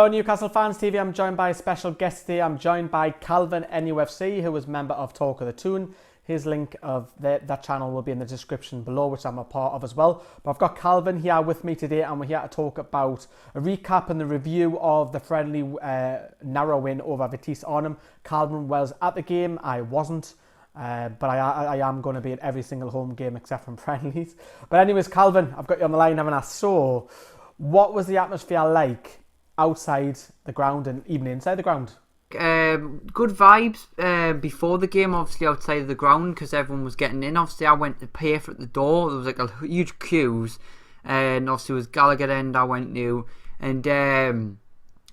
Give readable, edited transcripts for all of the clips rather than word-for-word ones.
Hello Newcastle Fans TV, I'm joined by a special guest today. I'm joined by Calvin NUFC, who is a member of Talk of the Toon. His link of that channel will be in the description below, which I'm a part of as well. But I've got Calvin here with me today, and we're here to talk about a recap and the review of the friendly narrow win over Vitesse Arnhem. Calvin was at the game, I wasn't. But I am going to be at every single home game except from friendlies. But anyways, Calvin, I've got you on the line, haven't I? So, what was the atmosphere like outside the ground and even inside the ground? Good vibes before the game, obviously outside of the ground, because everyone was getting in. Obviously I went to pay for at the door. There was like a huge queues, and obviously it was Gallagher end I went to, and the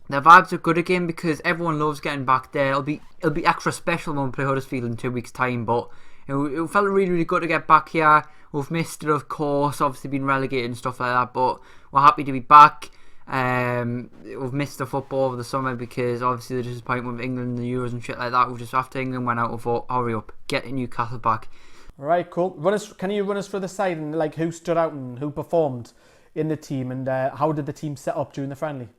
vibes are good again because everyone loves getting back there. It'll be extra special when we play Huddersfield in 2 weeks' time, but it felt really good to get back here. We've missed it, of course, obviously been relegated and stuff like that, but we're happy to be back. We've missed the football over the summer because obviously the disappointment with England and the Euros and shit like that. We've just, after England went out, we thought, hurry up, get Newcastle back. Right, cool. Can you run us through the side and like who stood out and who performed in the team, and how did the team set up during the friendly?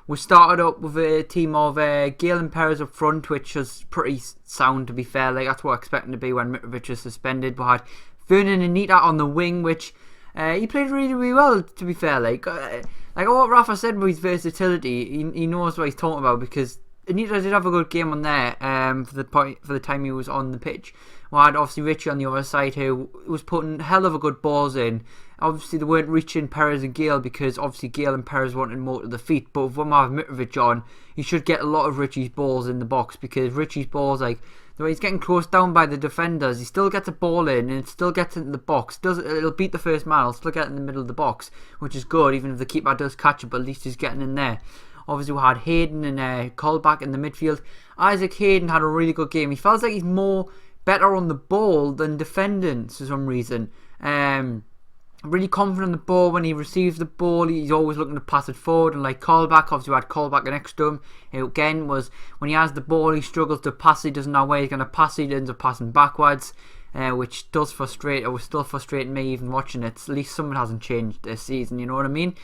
We started up with a team of Gale and Perez up front, which was pretty sound, to be fair. Like, that's what I expected to be when Mitrovic was suspended. We had Vernon and Anita on the wing, which he played really well, to be fair. Like what Rafa said with his versatility, he knows what he's talking about, because Anita did have a good game on there for the time he was on the pitch. We had obviously Richie on the other side, who was putting hell of a good balls in. Obviously they weren't reaching Perez and Gale because obviously Gale and Perez wanted more to the feet, but if we have Mitrovic on, he should get a lot of Richie's balls in the box, because Richie's balls, like the way he's getting close down by the defenders, he still gets a ball in and it still gets into the box. It'll beat the first man, it'll still get in the middle of the box, which is good, even if the keeper does catch it, but at least he's getting in there. Obviously we had Hayden and Colback in the midfield. Isaac Hayden had a really good game. He feels like he's better on the ball than defending for some reason. Really confident on the ball. When he receives the ball, he's always looking to pass it forward, and like Colback, obviously we had Colback next to him, who again was, when he has the ball, he struggles to pass. He doesn't know where he's going to pass it. He ends up passing backwards, which does frustrate, or was still frustrating me even watching it. At least something hasn't changed this season, you know what I mean?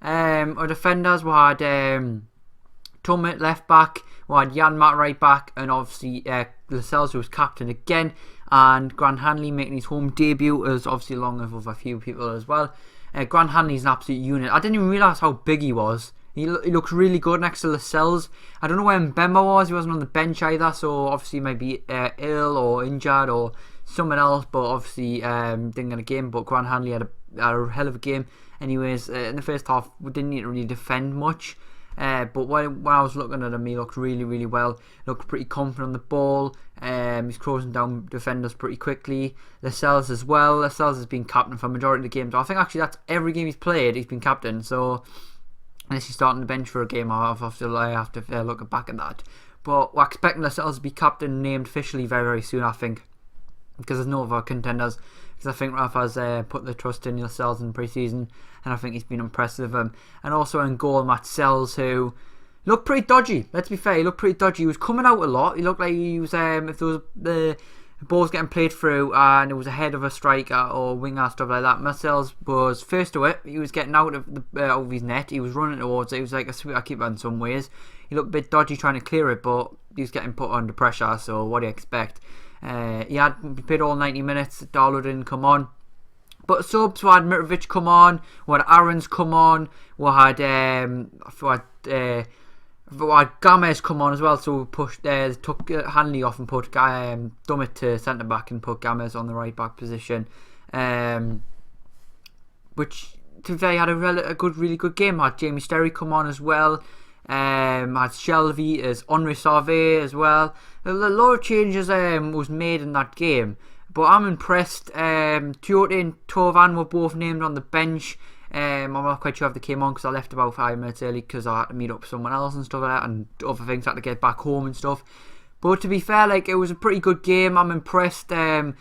Our defenders, we had Tom at left back, we had Jan Matt right back, and obviously Lascelles, who was captain again, and Grant Hanley making his home debut, as obviously along with a few people as well. Grant Hanley's an absolute unit. I didn't even realise how big he was. He looks really good next to Lascelles. I don't know where Mbemba was. He wasn't on the bench either, so obviously maybe ill or injured or someone else, but obviously didn't get a game. But Grant Hanley had a hell of a game. Anyways, in the first half we didn't need to really defend much. But when I was looking at him, he looked really well. Looked pretty confident on the ball. He's closing down defenders pretty quickly. Lascelles as well. Lascelles has been captain for a majority of the games. I think actually that's every game he's played, he's been captain. So unless he's starting the bench for a game, I have to look back at that. But we're expecting Lascelles to be captain, named officially very soon, I think, because there's no other contenders. Because I think Rafa's put the trust in Lascelles in pre-season, and I think he's been impressive. And also in goal, Matt Sells, who looked pretty dodgy. Let's be fair, he looked pretty dodgy. He was coming out a lot. He looked like he was, if there was the ball's getting played through and it was ahead of a striker or winger, stuff like that, Matt Sells was first to it. He was getting out of his net. He was running towards it. He was like a sweeter keeper in some ways. He looked a bit dodgy trying to clear it, but he was getting put under pressure, so what do you expect? He played all 90 minutes. Darlow didn't come on. But subs, we had Mitrovic come on, we had Aarons come on, we had Gomez come on as well, so we took Hanley off and put Dummett to centre back and put Gomez on the right back position, which today had a really good game. I had Jamie Sterry come on as well. I had Shelby as Henri Sauvé as well. A lot of changes was made in that game, but I'm impressed. Tiote and Tovan were both named on the bench. I'm not quite sure if they came on because I left about 5 minutes early because I had to meet up with someone else and stuff like that, and other things, I had to get back home and stuff. But to be fair, like, it was a pretty good game. I'm impressed. We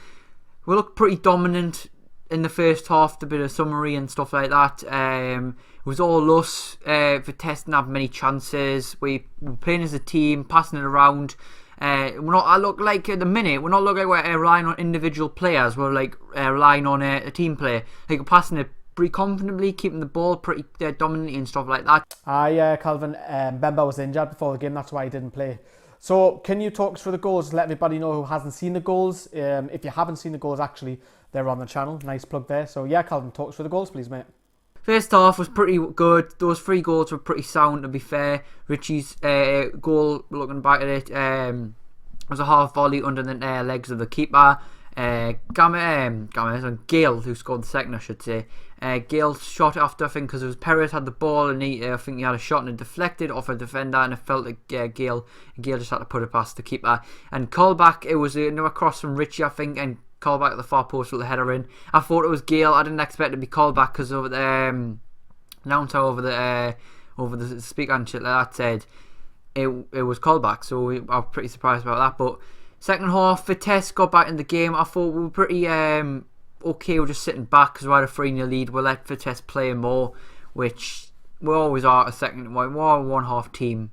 looked pretty dominant in the first half, the bit of summary and stuff like that. It was all us. Vitesse didn't have many chances. We were playing as a team, passing it around. I look like at the minute we're not looking like we're relying on individual players. We're like relying on a team play. Like, we're passing it pretty confidently, keeping the ball pretty dominantly and stuff like that. Calvin, Bemba was injured before the game, that's why he didn't play. So can you talk us through the goals? Let everybody know who hasn't seen the goals. If you haven't seen the goals, actually, they're on the channel. Nice plug there. So yeah, Calvin, talk us through the goals, please, mate. First half was pretty good. Those 3 goals were pretty sound, to be fair. Richie's goal, looking back at it, was a half volley under the legs of the keeper. Gale, who scored the second, I should say. Gale shot after, I think, because it was Perez had the ball, and I think he had a shot and it deflected off a defender, and it felt like Gale just had to put it past the keeper. And callback, it was another cross from Richie, I think, and callback at the far post with the header in. I thought it was Gale. I didn't expect it to be called back because over the announcer over the speaker and shit like that said it was called back. So I was pretty surprised about that. But second half, Vitesse got back in the game. I thought we were pretty okay. We're just sitting back because we had a 3-0 lead. We'll let Vitesse play more, which we always are a second. We're a one-half team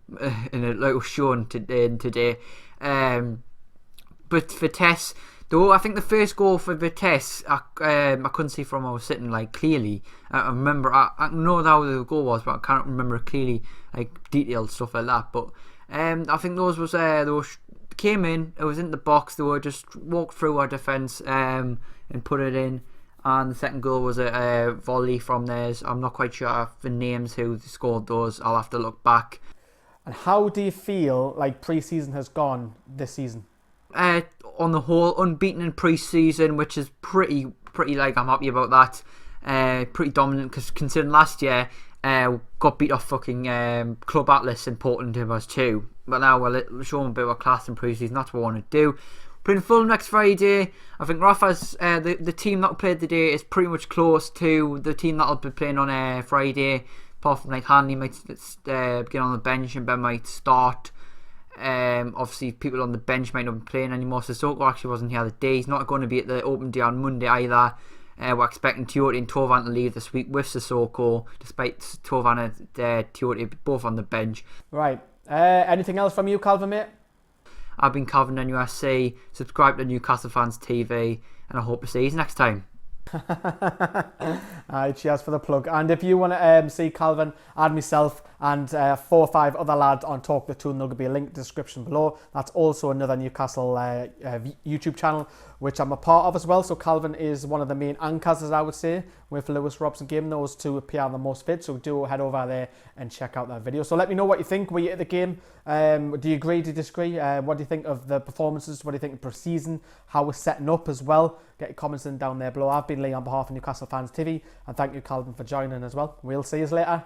in a little show today. But Vitesse, though, I think the first goal for Vitesse, I couldn't see from where I was sitting clearly. I remember, I know how the goal was, but I can't remember it clearly, detailed stuff like that. But I think those came in. It was in the box. They were just walked through our defence and put it in. And the second goal was a volley from theirs. I'm not quite sure of the names who scored those. I'll have to look back. And how do you feel like pre-season has gone this season? On the whole, unbeaten in pre-season, which is pretty I'm happy about that. Pretty dominant, because considering last year got beat off fucking Club Atlas in Portland to us too. But now we're showing a bit of a class in pre-season. That's what we want to do. Playing Fulham next Friday. I think Rafa's the team that played today is pretty much close to the team that'll be playing on Friday. Apart from Hanley might get on the bench and Ben might start. Obviously people on the bench might not be playing anymore. Sissoko actually wasn't here the day. He's not going to be at the open day on Monday either. We're expecting Tiote and Tovan to leave this week with Sissoko, despite Tovan and Tiote both on the bench. Right. Anything else from you, Calvin, mate? I've been Calvin NUFC. Subscribe to Newcastle Fans TV, and I hope to see you next time. Alright, cheers for the plug. And if you want to see Calvin and myself and 4 or 5 other lads on Talk The Toon, there'll be a link in the description below. That's also another Newcastle YouTube channel, which I'm a part of as well. So Calvin is one of the main anchors, as I would say, with Lewis Robson Game. Those two appear on the most fit, so do head over there and check out that video. So let me know what you think. Were you at the game? Do you agree? Do you disagree? What do you think of the performances? What do you think of pre-season? How we're setting up as well? Get your comments in down there below. I've been Lee on behalf of Newcastle Fans TV, and thank you, Calvin, for joining as well. We'll see you later.